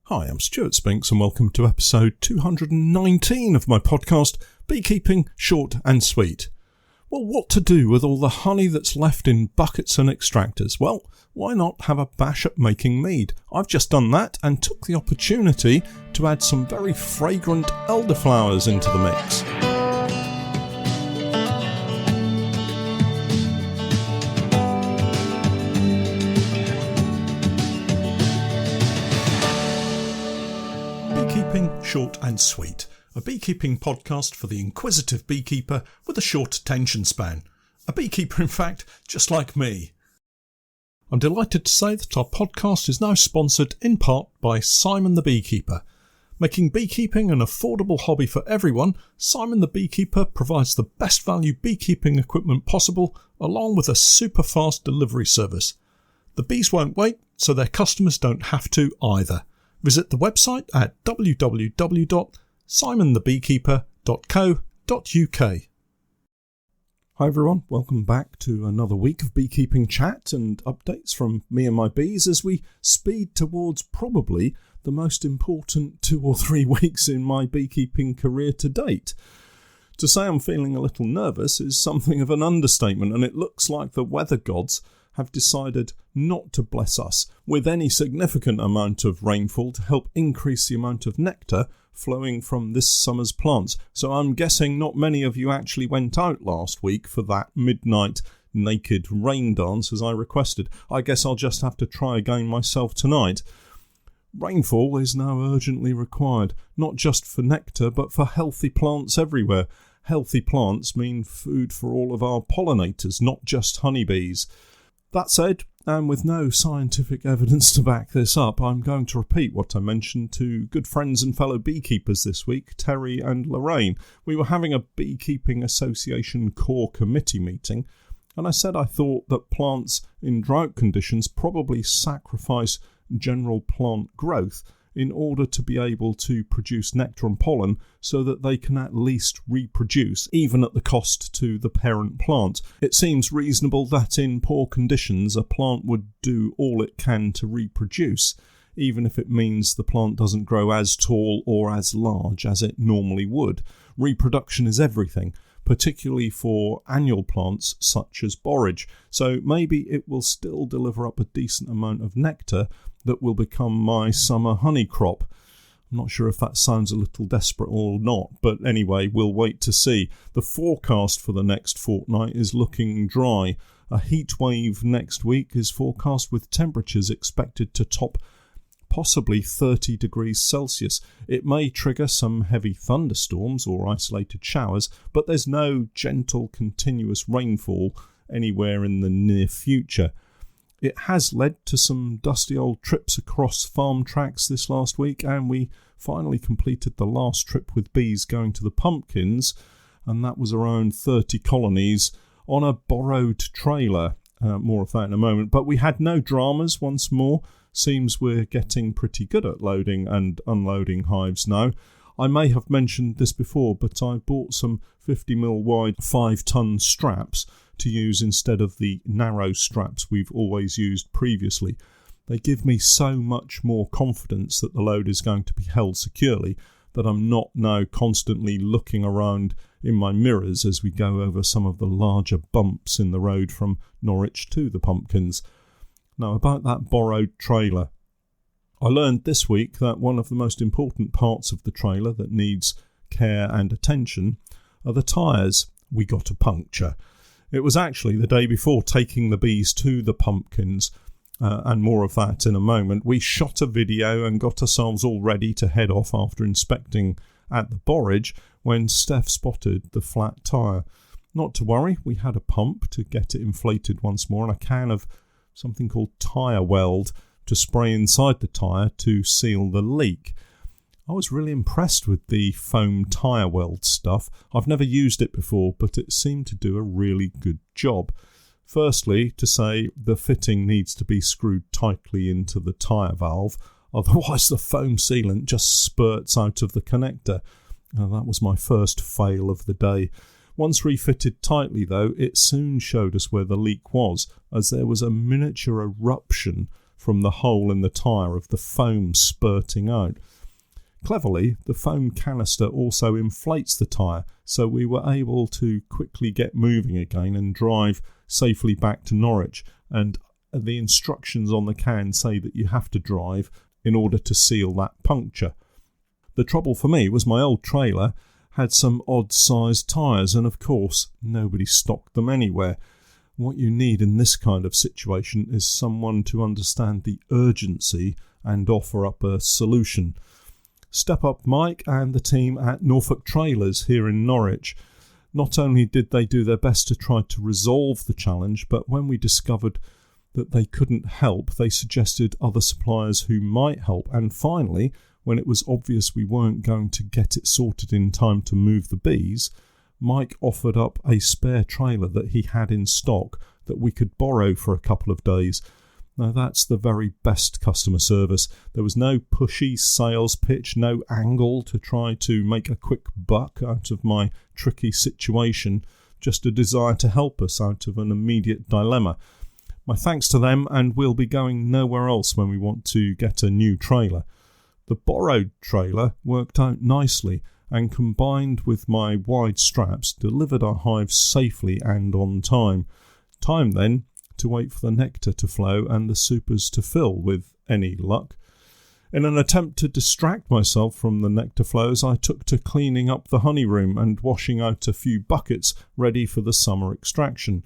Hi, I'm Stewart Spinks and welcome to episode 219 of my podcast, Beekeeping Short and Sweet. Well, what to do with all the honey that's left in buckets and extractors? Well, why not have a bash at making mead? I've just done that and took the opportunity to add some very fragrant elderflowers into the mix. Beekeeping Short and Sweet, a beekeeping podcast for the inquisitive beekeeper with a short attention span. A beekeeper, in fact, just like me. I'm delighted to say that our podcast is now sponsored in part by Simon the Beekeeper. Making beekeeping an affordable hobby for everyone, Simon the Beekeeper provides the best value beekeeping equipment possible, along with a super fast delivery service. The bees won't wait, so their customers don't have to either. Visit the website at www.simonthebeekeeper.co.uk. Hi everyone, welcome back to another week of beekeeping chat and updates from me and my bees as we speed towards probably the most important 2 or 3 weeks in my beekeeping career to date. To say I'm feeling a little nervous is something of an understatement, and it looks like the weather gods have decided not to bless us with any significant amount of rainfall to help increase the amount of nectar flowing from this summer's plants. So I'm guessing not many of you actually went out last week for that midnight naked rain dance as I requested. I guess I'll just have to try again myself tonight. Rainfall is now urgently required, not just for nectar but for healthy plants everywhere. Healthy plants mean food for all of our pollinators, not just honeybees. That said, and with no scientific evidence to back this up, I'm going to repeat what I mentioned to good friends and fellow beekeepers this week, Terry and Lorraine. We were having a Beekeeping Association core committee meeting, and I said I thought that plants in drought conditions probably sacrifice general plant growth in order to be able to produce nectar and pollen so that they can at least reproduce, even at the cost to the parent plant. It seems reasonable that in poor conditions a plant would do all it can to reproduce, even if it means the plant doesn't grow as tall or as large as it normally would. Reproduction is everything, particularly for annual plants such as borage, so maybe it will still deliver up a decent amount of nectar that will become my summer honey crop. I'm not sure if that sounds a little desperate or not, but anyway, we'll wait to see. The forecast for the next fortnight is looking dry. A heat wave next week is forecast with temperatures expected to top possibly 30 degrees Celsius. It may trigger some heavy thunderstorms or isolated showers, but there's no gentle, continuous rainfall anywhere in the near future. It has led to some dusty old trips across farm tracks this last week, and we finally completed the last trip with bees going to the pumpkins, and that was around 30 colonies on a borrowed trailer. More of that in a moment. But we had no dramas once more. Seems we're getting pretty good at loading and unloading hives now. I may have mentioned this before, but I bought some 50mm wide 5-ton straps to use instead of the narrow straps we've always used previously. They give me so much more confidence that the load is going to be held securely that I'm not now constantly looking around in my mirrors as we go over some of the larger bumps in the road from Norwich to the pumpkins. Now, about that borrowed trailer. I learned this week that one of the most important parts of the trailer that needs care and attention are the tyres. We got a puncture. It was actually the day before taking the bees to the pumpkins, and more of that in a moment. We shot a video and got ourselves all ready to head off after inspecting at the borage when Steph spotted the flat tyre. Not to worry, we had a pump to get it inflated once more and a can of something called tyre weld to spray inside the tyre to seal the leak. I was really impressed with the foam tyre weld stuff. I've never used it before, but it seemed to do a really good job. Firstly, to say the fitting needs to be screwed tightly into the tyre valve, otherwise the foam sealant just spurts out of the connector. That was my first fail of the day. Once refitted tightly, though, it soon showed us where the leak was, as there was a miniature eruption from the hole in the tyre of the foam spurting out. Cleverly, the foam canister also inflates the tyre, so we were able to quickly get moving again and drive safely back to Norwich. And the instructions on the can say that you have to drive in order to seal that puncture. The trouble for me was my old trailer had some odd-sized tyres, and of course, nobody stocked them anywhere. What you need in this kind of situation is someone to understand the urgency and offer up a solution. Step up Mike and the team at Norfolk Trailers here in Norwich. Not only did they do their best to try to resolve the challenge, but when we discovered that they couldn't help, they suggested other suppliers who might help. And finally, when it was obvious we weren't going to get it sorted in time to move the bees, Mike offered up a spare trailer that he had in stock that we could borrow for a couple of days. Now that's the very best customer service. There was no pushy sales pitch, no angle to try to make a quick buck out of my tricky situation, just a desire to help us out of an immediate dilemma. My thanks to them, and we'll be going nowhere else when we want to get a new trailer. The borrowed trailer worked out nicely, and combined with my wide straps delivered our hives safely and on time. Time then to wait for the nectar to flow and the supers to fill, with any luck. In an attempt to distract myself from the nectar flows, I took to cleaning up the honey room and washing out a few buckets ready for the summer extraction.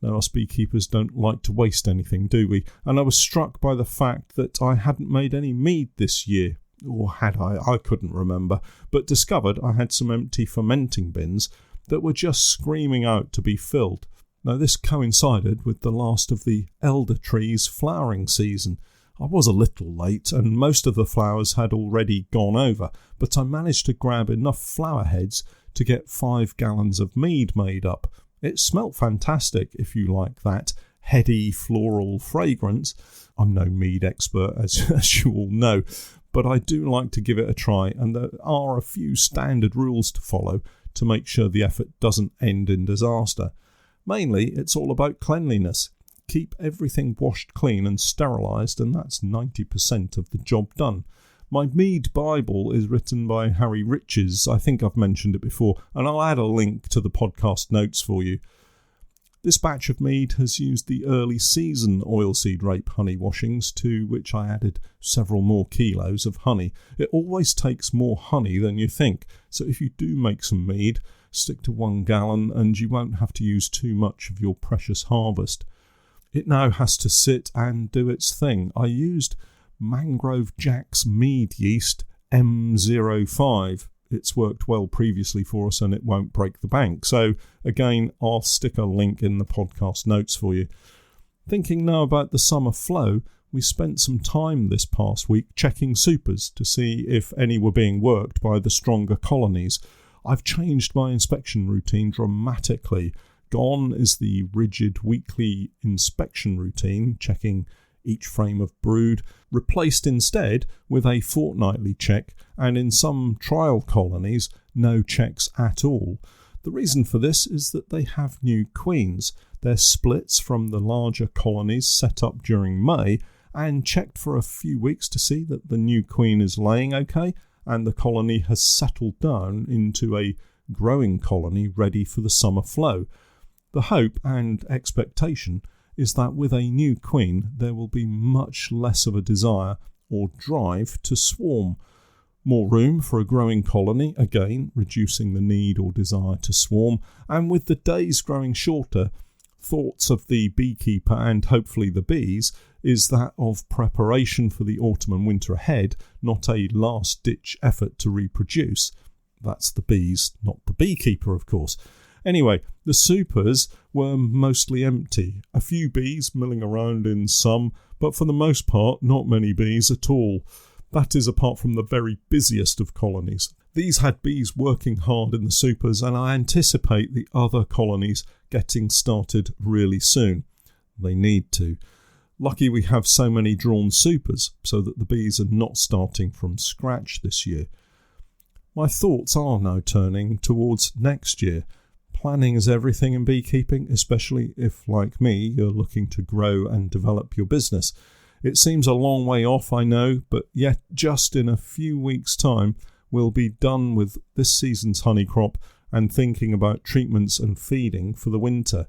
Now, us beekeepers don't like to waste anything, do we? And I was struck by the fact that I hadn't made any mead this year. Or had I? I couldn't remember, but discovered I had some empty fermenting bins that were just screaming out to be filled. Now, this coincided with the last of the elder trees' flowering season. I was a little late, and most of the flowers had already gone over, but I managed to grab enough flower heads to get 5 gallons of mead made up. It smelt fantastic, if you like that heady floral fragrance. I'm no mead expert, as you all know, but I do like to give it a try, and there are a few standard rules to follow to make sure the effort doesn't end in disaster. Mainly, it's all about cleanliness. Keep everything washed clean and sterilised, and that's 90% of the job done. My Mead Bible is written by Harry Riches. I think I've mentioned it before, and I'll add a link to the podcast notes for you. This batch of mead has used the early season oilseed rape honey washings, to which I added several more kilos of honey. It always takes more honey than you think, so if you do make some mead, stick to 1 gallon and you won't have to use too much of your precious harvest. It now has to sit and do its thing. I used Mangrove Jack's mead yeast M05. It's worked well previously for us and it won't break the bank. So again, I'll stick a link in the podcast notes for you. Thinking now about the summer flow, we spent some time this past week checking supers to see if any were being worked by the stronger colonies. I've changed my inspection routine dramatically. Gone is the rigid weekly inspection routine, checking each frame of brood, replaced instead with a fortnightly check, and in some trial colonies, no checks at all. The reason for this is that they have new queens. They're splits from the larger colonies set up during May and checked for a few weeks to see that the new queen is laying okay and the colony has settled down into a growing colony ready for the summer flow. The hope and expectation is that with a new queen there will be much less of a desire or drive to swarm. More room for a growing colony, again reducing the need or desire to swarm, and with the days growing shorter, thoughts of the beekeeper and hopefully the bees is that of preparation for the autumn and winter ahead, not a last-ditch effort to reproduce. That's the bees, not the beekeeper, of course. Anyway, the supers were mostly empty. A few bees milling around in some, but for the most part, not many bees at all. That is apart from the very busiest of colonies. These had bees working hard in the supers, and I anticipate the other colonies getting started really soon. They need to. Lucky we have so many drawn supers, so that the bees are not starting from scratch this year. My thoughts are now turning towards next year. Planning is everything in beekeeping, especially if, like me, you're looking to grow and develop your business. It seems a long way off, I know, but yet just in a few weeks' time, we'll be done with this season's honey crop and thinking about treatments and feeding for the winter.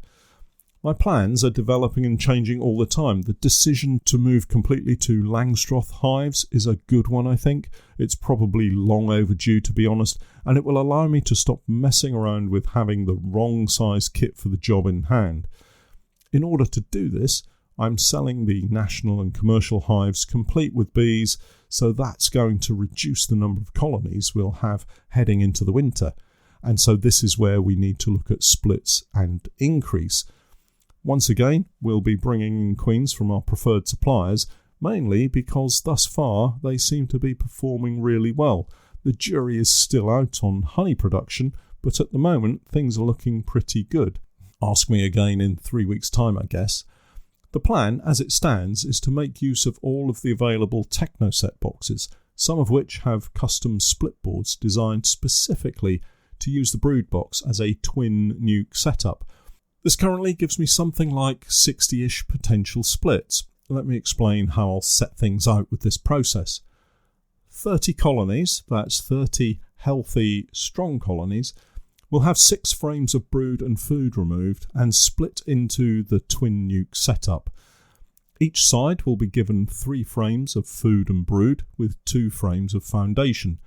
My plans are developing and changing all the time. The decision to move completely to Langstroth hives is a good one, I think. It's probably long overdue, to be honest, and it will allow me to stop messing around with having the wrong size kit for the job in hand. In order to do this, I'm selling the national and commercial hives complete with bees, so that's going to reduce the number of colonies we'll have heading into the winter. And so this is where we need to look at splits and increase. Once again, we'll be bringing in queens from our preferred suppliers, mainly because thus far they seem to be performing really well. The jury is still out on honey production, but at the moment things are looking pretty good. Ask me again in 3 weeks' time, I guess. The plan, as it stands, is to make use of all of the available Technoset boxes, some of which have custom split boards designed specifically to use the brood box as a twin nuke setup. This currently gives me something like 60-ish potential splits. Let me explain how I'll set things out with this process. 30 colonies, that's 30 healthy, strong colonies, will have 6 frames of brood and food removed and split into the twin nuke setup. Each side will be given 3 frames of food and brood with 2 frames of foundation.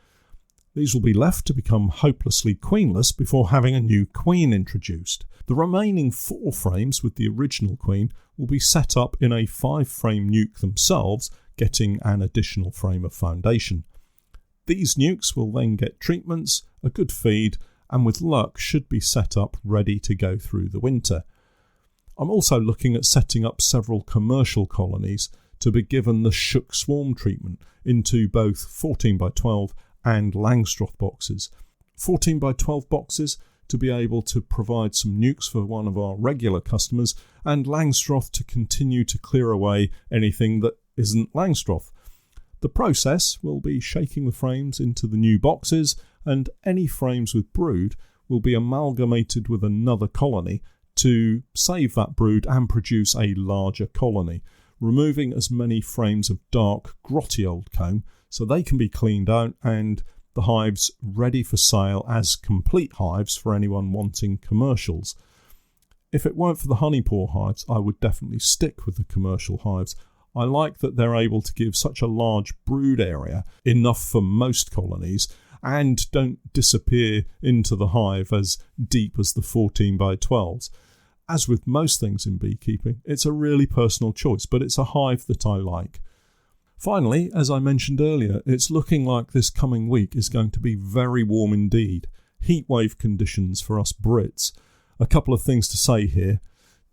These will be left to become hopelessly queenless before having a new queen introduced. The remaining 4 frames with the original queen will be set up in a 5-frame nuke themselves, getting an additional frame of foundation. These nukes will then get treatments, a good feed, and with luck should be set up ready to go through the winter. I'm also looking at setting up several commercial colonies to be given the shook swarm treatment into both 14 by 12 and Langstroth boxes. 14 by 12 boxes to be able to provide some nukes for one of our regular customers, and Langstroth to continue to clear away anything that isn't Langstroth. The process will be shaking the frames into the new boxes, and any frames with brood will be amalgamated with another colony to save that brood and produce a larger colony, removing as many frames of dark, grotty old comb so they can be cleaned out and the hives ready for sale as complete hives for anyone wanting commercials. If it weren't for the honey pour hives, I would definitely stick with the commercial hives. I like that they're able to give such a large brood area, enough for most colonies, and don't disappear into the hive as deep as the 14 by 12s. As with most things in beekeeping, it's a really personal choice, but it's a hive that I like. Finally, as I mentioned earlier, it's looking like this coming week is going to be very warm indeed. Heatwave conditions for us Brits. A couple of things to say here.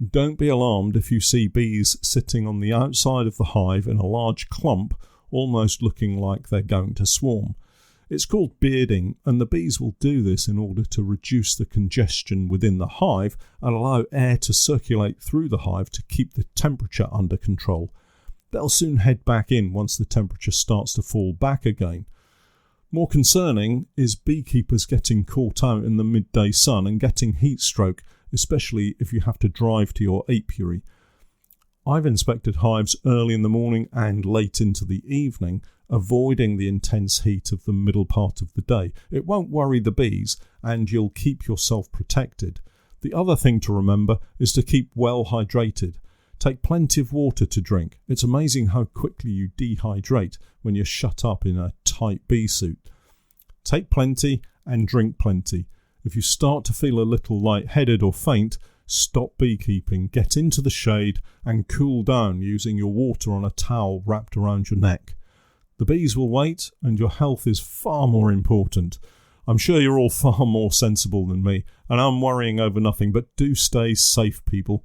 Don't be alarmed if you see bees sitting on the outside of the hive in a large clump, almost looking like they're going to swarm. It's called bearding, and the bees will do this in order to reduce the congestion within the hive and allow air to circulate through the hive to keep the temperature under control. They'll soon head back in once the temperature starts to fall back again. More concerning is beekeepers getting caught out in the midday sun and getting heat stroke, especially if you have to drive to your apiary. I've inspected hives early in the morning and late into the evening, avoiding the intense heat of the middle part of the day. It won't worry the bees, and you'll keep yourself protected. The other thing to remember is to keep well hydrated. Take plenty of water to drink. It's amazing how quickly you dehydrate when you're shut up in a tight bee suit. Take plenty and drink plenty. If you start to feel a little lightheaded or faint, stop beekeeping, get into the shade and cool down using your water on a towel wrapped around your neck. The bees will wait, and your health is far more important. I'm sure you're all far more sensible than me, and I'm worrying over nothing, but do stay safe, people.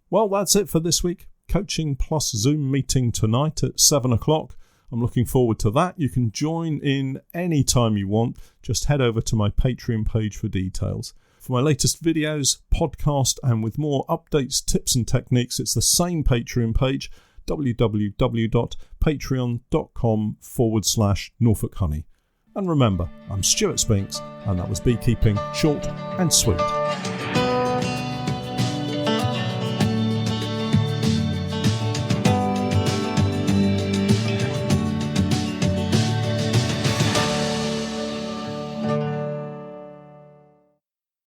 Well, that's it for this week. Coaching plus Zoom meeting tonight at 7 o'clock. I'm looking forward to that. You can join in any time you want. Just head over to my Patreon page for details. For my latest videos, podcast, and with more updates, tips and techniques, it's the same Patreon page, www.patreon.com/Norfolk Honey. And remember, I'm Stewart Spinks, and that was Beekeeping Short and Sweet.